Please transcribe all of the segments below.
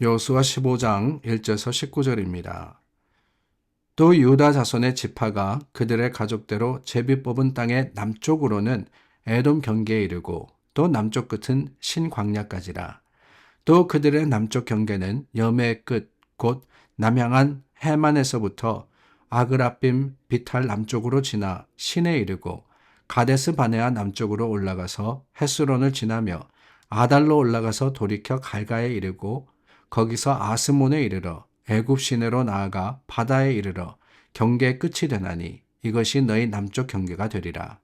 여호수아 15장 1절에서 19절입니다. 또 유다 자손의 지파가 그들의 가족대로 제비 뽑은 땅의 남쪽으로는 에돔 경계에 이르고 또 남쪽 끝은 신광야까지라. 또 그들의 남쪽 경계는 여매의 끝 곧 남향한 해만에서부터 아그라빔 비탈 남쪽으로 지나 신에 이르고 가데스 바네아 남쪽으로 올라가서 헤스론을 지나며 아달로 올라가서 돌이켜 갈가에 이르고 거기서 아스몬에 이르러 애굽 시내로 나아가 바다에 이르러 경계의 끝이 되나니 이것이 너희 남쪽 경계가 되리라.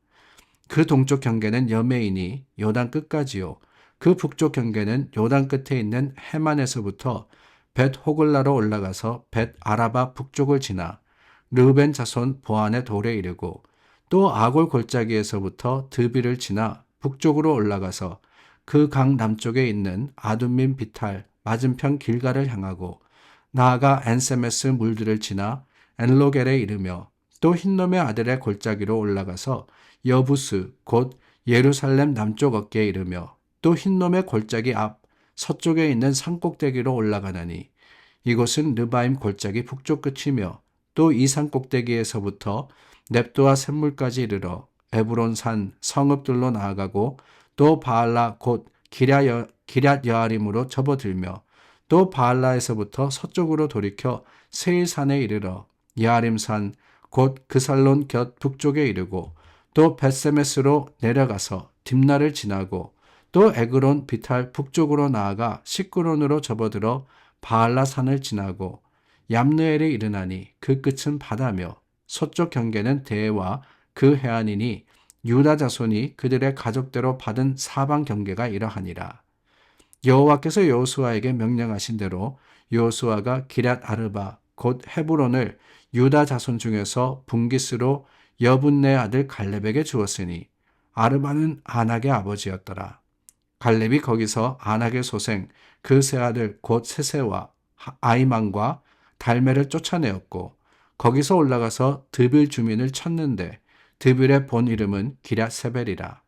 그 동쪽 경계는 여매이니 요단 끝까지요. 그 북쪽 경계는 요단 끝에 있는 해만에서부터 벳 호글라로 올라가서 벳 아라바 북쪽을 지나 르벤 자손 보안의 돌에 이르고 또 아골 골짜기에서부터 드비를 지나 북쪽으로 올라가서 그 강 남쪽에 있는 아둠민 비탈 맞은편 길가를 향하고 나아가 엔세메스 물들을 지나 엔로겔에 이르며 또 흰놈의 아들의 골짜기로 올라가서 여부스 곧 예루살렘 남쪽 어깨에 이르며 또 흰놈의 골짜기 앞 서쪽에 있는 산꼭대기로 올라가나니 이곳은 르바임 골짜기 북쪽 끝이며 또 이 산꼭대기에서부터 넵도와 샘물까지 이르러 에브론 산 성읍들로 나아가고 또 바알라 곧 기럇 여아림으로 접어들며 또 바알라에서부터 서쪽으로 돌이켜 세일산에 이르러 여아림산 곧 그살론 곁 북쪽에 이르고 또 벳세메스로 내려가서 딥나를 지나고 또 에그론 비탈 북쪽으로 나아가 시끄론으로 접어들어 바알라 산을 지나고 얌느엘에 이르나니 그 끝은 바다며 서쪽 경계는 대해와 그 해안이니 유다 자손이 그들의 가족대로 받은 사방 경계가 이러하니라. 여호와께서 여호수아에게 명령하신 대로 여호수아가 기럇 아르바 곧 헤브론을 유다 자손 중에서 분깃으로 여분네 아들 갈렙에게 주었으니 아르바는 아낙의 아버지였더라. 갈렙이 거기서 아낙의 소생 그 세 아들 곧 세세와 아이만과 달메를 쫓아내었고 거기서 올라가서 드빌 주민을 쳤는데 드빌의 본 이름은 기럇세벨이라.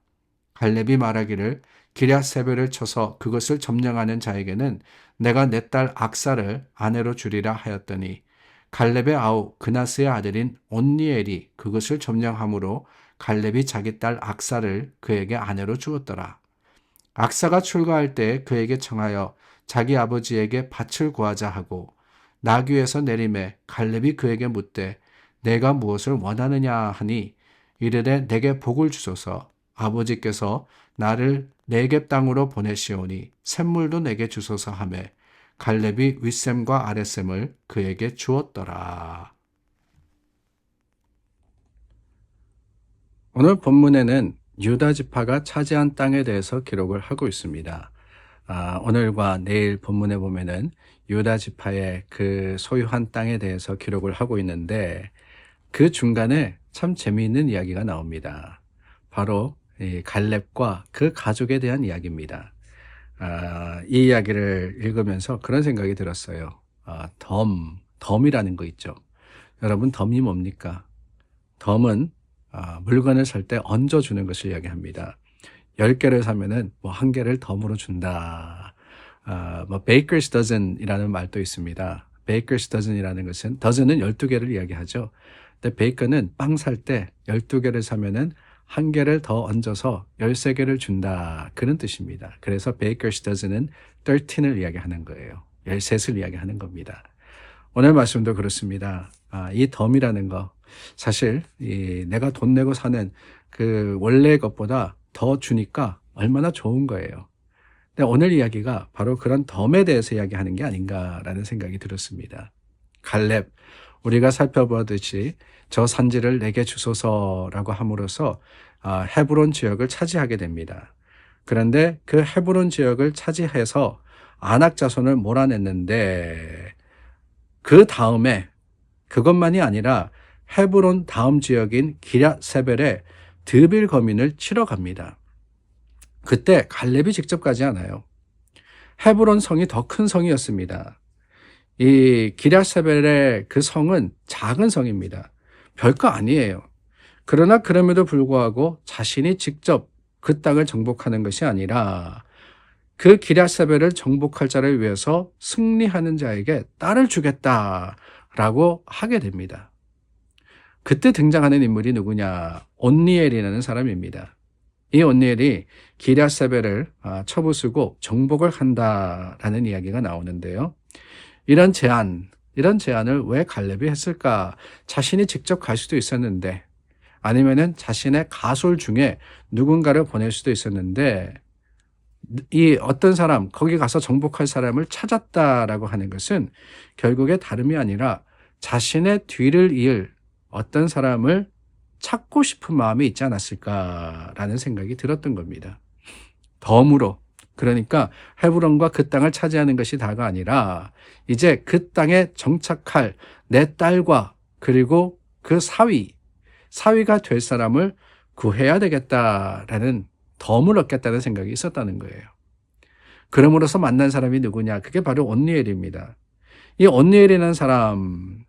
갈렙이 말하기를 기럇세벨을 쳐서 그것을 점령하는 자에게는 내가 내 딸 악사를 아내로 주리라 하였더니 갈렙의 아우 그나스의 아들인 온니엘이 그것을 점령함으로 갈렙이 자기 딸 악사를 그에게 아내로 주었더라. 악사가 출가할 때 그에게 청하여 자기 아버지에게 밭을 구하자 하고 나귀에서 내림에 갈렙이 그에게 묻되 내가 무엇을 원하느냐 하니 이르되 내게 복을 주소서. 아버지께서 나를 네겝 땅으로 보내시오니 샘물도 내게 주소서 하매 갈렙이 윗샘과 아랫샘을 그에게 주었더라. 오늘 본문에는 유다 지파가 차지한 땅에 대해서 기록을 하고 있습니다. 오늘과 내일 본문에 보면은 유다 지파의 그 소유한 땅에 대해서 기록을 하고 있는데 그 중간에 참 재미있는 이야기가 나옵니다. 바로 이 갈렙과 그 가족에 대한 이야기입니다. 이 이야기를 읽으면서 그런 생각이 들었어요. 덤이라는 거 있죠. 여러분, 덤이 뭡니까? 덤은 물건을 살 때 얹어주는 것을 이야기합니다. 10개를 사면은 뭐 1개를 덤으로 준다. baker's dozen이라는 말도 있습니다. baker's dozen이라는 것은 dozen은 12개를 이야기하죠. 근데 baker는 빵 살 때 12개를 사면은 1개를 더 얹어서 13개를 준다. 그런 뜻입니다. 그래서 baker's dozen은 13을 이야기하는 거예요. 13을 이야기하는 겁니다. 오늘 말씀도 그렇습니다. 이 덤이라는 거 사실 내가 돈 내고 사는 그 원래의 것보다 더 주니까 얼마나 좋은 거예요. 근데 오늘 이야기가 바로 그런 덤에 대해서 이야기하는 게 아닌가라는 생각이 들었습니다. 갈렙, 우리가 살펴보듯이 저 산지를 내게 주소서라고 함으로써 헤브론 지역을 차지하게 됩니다. 그런데 그 헤브론 지역을 차지해서 아낙 자손을 몰아냈는데 그 다음에 그것만이 아니라 헤브론 다음 지역인 기럇세벨에 드빌 거민을 치러 갑니다. 그때 갈렙이 직접 가지 않아요. 헤브론 성이 더 큰 성이었습니다. 이 기럇세벨의 그 성은 작은 성입니다. 별거 아니에요. 그러나 그럼에도 불구하고 자신이 직접 그 땅을 정복하는 것이 아니라 그 기럇세벨을 정복할 자를 위해서 승리하는 자에게 딸을 주겠다라고 하게 됩니다. 그때 등장하는 인물이 누구냐? 온니엘이라는 사람입니다. 이 온니엘이 기럇세벨을 쳐부수고 정복을 한다라는 이야기가 나오는데요. 이런 제안을 왜 갈렙이 했을까? 자신이 직접 갈 수도 있었는데, 아니면은 자신의 가솔 중에 누군가를 보낼 수도 있었는데, 이 어떤 사람, 거기 가서 정복할 사람을 찾았다라고 하는 것은 결국에 다름이 아니라 자신의 뒤를 이을 어떤 사람을 찾고 싶은 마음이 있지 않았을까라는 생각이 들었던 겁니다. 덤으로, 그러니까 헤브론과 그 땅을 차지하는 것이 다가 아니라 이제 그 땅에 정착할 내 딸과 그리고 그 사위가 될 사람을 구해야 되겠다라는 덤을 얻겠다는 생각이 있었다는 거예요. 그럼으로써 만난 사람이 누구냐? 그게 바로 온니엘입니다. 이 온니엘이라는 사람,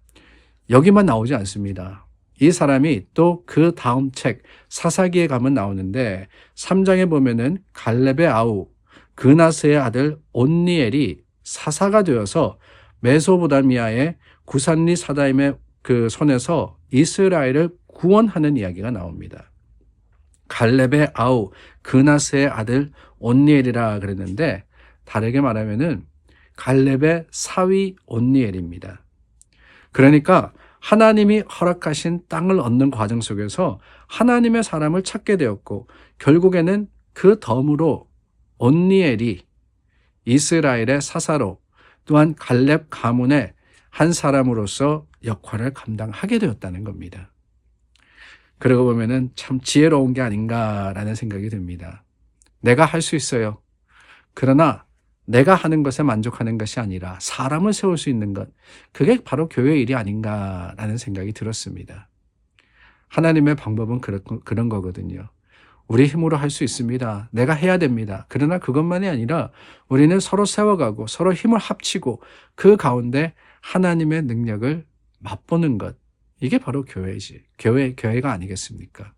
여기만 나오지 않습니다. 이 사람이 또 그 다음 책 사사기에 가면 나오는데 3장에 보면은 갈렙의 아우 그나스의 아들 온니엘이 사사가 되어서 메소보다미아의 구산리 사다임의 그 손에서 이스라엘을 구원하는 이야기가 나옵니다. 갈렙의 아우 그나스의 아들 온니엘이라 그랬는데 다르게 말하면은 갈렙의 사위 온니엘입니다. 그러니까 하나님이 허락하신 땅을 얻는 과정 속에서 하나님의 사람을 찾게 되었고 결국에는 그 덤으로 온니엘이 이스라엘의 사사로 또한 갈렙 가문의 한 사람으로서 역할을 감당하게 되었다는 겁니다. 그러고 보면은 참 지혜로운 게 아닌가라는 생각이 듭니다. 내가 할 수 있어요. 그러나 내가 하는 것에 만족하는 것이 아니라 사람을 세울 수 있는 것, 그게 바로 교회의 일이 아닌가라는 생각이 들었습니다. 하나님의 방법은 그런 거거든요. 우리 힘으로 할 수 있습니다. 내가 해야 됩니다. 그러나 그것만이 아니라 우리는 서로 세워가고 서로 힘을 합치고 그 가운데 하나님의 능력을 맛보는 것, 이게 바로 교회지. 교회가 아니겠습니까?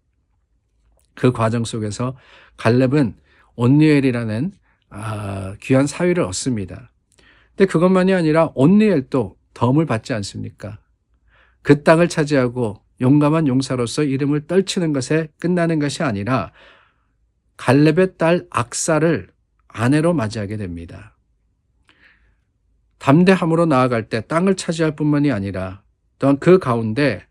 그 과정 속에서 갈렙은 온니엘이라는 귀한 사위를 얻습니다. 근데 그것만이 아니라 온니엘도 덤을 받지 않습니까? 그 땅을 차지하고 용감한 용사로서 이름을 떨치는 것에 끝나는 것이 아니라 갈렙의 딸 악사를 아내로 맞이하게 됩니다. 담대함으로 나아갈 때 땅을 차지할 뿐만이 아니라 또한 그 가운데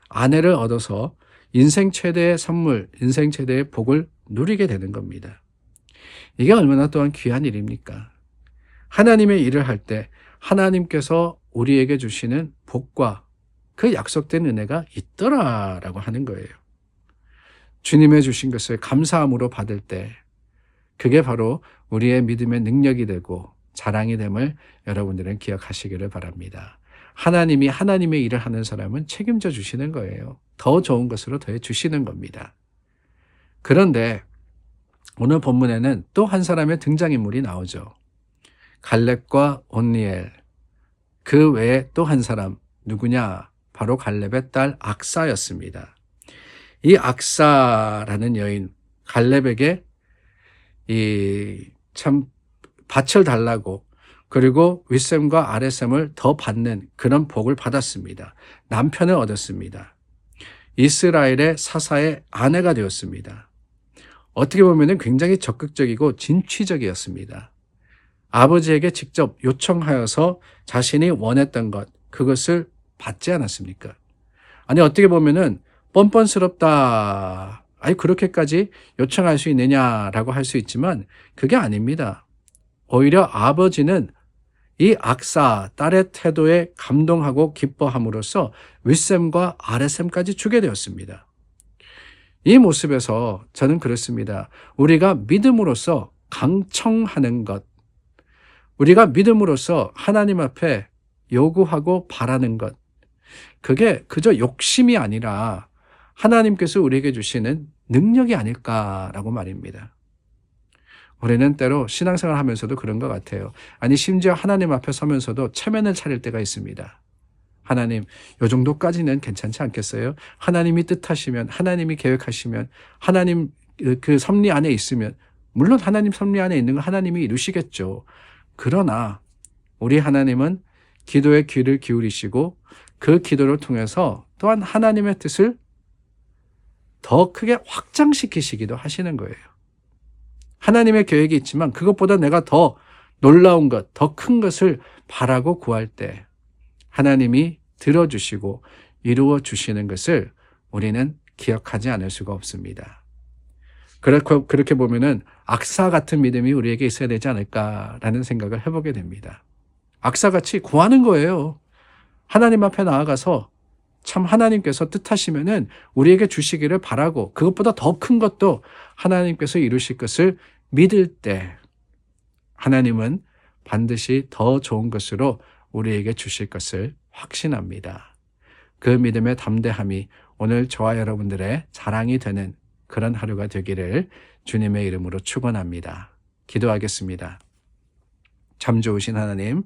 아내를 얻어서 인생 최대의 선물, 인생 최대의 복을 누리게 되는 겁니다. 이게 얼마나 또한 귀한 일입니까? 하나님의 일을 할 때 하나님께서 우리에게 주시는 복과 그 약속된 은혜가 있더라라고 하는 거예요. 주님의 주신 것을 감사함으로 받을 때 그게 바로 우리의 믿음의 능력이 되고 자랑이 됨을 여러분들은 기억하시기를 바랍니다. 하나님이 하나님의 일을 하는 사람은 책임져 주시는 거예요. 더 좋은 것으로 더해 주시는 겁니다. 그런데 오늘 본문에는 또 한 사람의 등장인물이 나오죠. 갈렙과 온니엘, 그 외에 또 한 사람, 누구냐? 바로 갈렙의 딸 악사였습니다. 이 악사라는 여인, 갈렙에게 참 밭을 달라고 그리고 윗셈과 아랫셈을 더 받는 그런 복을 받았습니다. 남편을 얻었습니다. 이스라엘의 사사의 아내가 되었습니다. 어떻게 보면 굉장히 적극적이고 진취적이었습니다. 아버지에게 직접 요청하여서 자신이 원했던 것, 그것을 받지 않았습니까? 아니, 어떻게 보면은 뻔뻔스럽다. 아니, 그렇게까지 요청할 수 있느냐라고 할 수 있지만 그게 아닙니다. 오히려 아버지는 이 악사, 딸의 태도에 감동하고 기뻐함으로써 윗셈과 아랫셈까지 주게 되었습니다. 이 모습에서 저는 그렇습니다. 우리가 믿음으로써 강청하는 것, 우리가 믿음으로써 하나님 앞에 요구하고 바라는 것, 그게 그저 욕심이 아니라 하나님께서 우리에게 주시는 능력이 아닐까라고 말입니다. 우리는 때로 신앙생활 하면서도 그런 것 같아요. 아니, 심지어 하나님 앞에 서면서도 체면을 차릴 때가 있습니다. 하나님, 요 정도까지는 괜찮지 않겠어요? 하나님이 뜻하시면, 하나님이 계획하시면, 하나님 그 섭리 안에 있으면 물론 하나님 섭리 안에 있는 거 하나님이 이루시겠죠. 그러나 우리 하나님은 기도의 귀를 기울이시고 그 기도를 통해서 또한 하나님의 뜻을 더 크게 확장시키시기도 하시는 거예요. 하나님의 계획이 있지만 그것보다 내가 더 놀라운 것, 더 큰 것을 바라고 구할 때 하나님이 들어주시고 이루어 주시는 것을 우리는 기억하지 않을 수가 없습니다. 그렇게 보면은 악사 같은 믿음이 우리에게 있어야 되지 않을까라는 생각을 해보게 됩니다. 악사같이 구하는 거예요. 하나님 앞에 나아가서 참 하나님께서 뜻하시면은 우리에게 주시기를 바라고 그것보다 더 큰 것도 하나님께서 이루실 것을 믿을 때 하나님은 반드시 더 좋은 것으로 우리에게 주실 것을 확신합니다. 그 믿음의 담대함이 오늘 저와 여러분들의 자랑이 되는 그런 하루가 되기를 주님의 이름으로 축원합니다. 기도하겠습니다. 참 좋으신 하나님,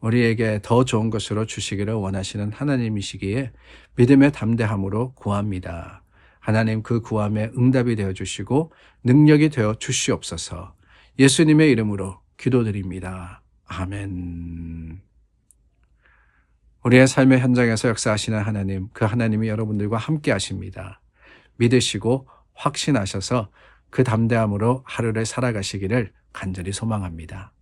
우리에게 더 좋은 것으로 주시기를 원하시는 하나님이시기에 믿음의 담대함으로 구합니다. 하나님 그 구함에 응답이 되어 주시고 능력이 되어 주시옵소서. 예수님의 이름으로 기도드립니다. 아멘. 우리의 삶의 현장에서 역사하시는 하나님, 그 하나님이 여러분들과 함께 하십니다. 믿으시고 확신하셔서 그 담대함으로 하루를 살아가시기를 간절히 소망합니다.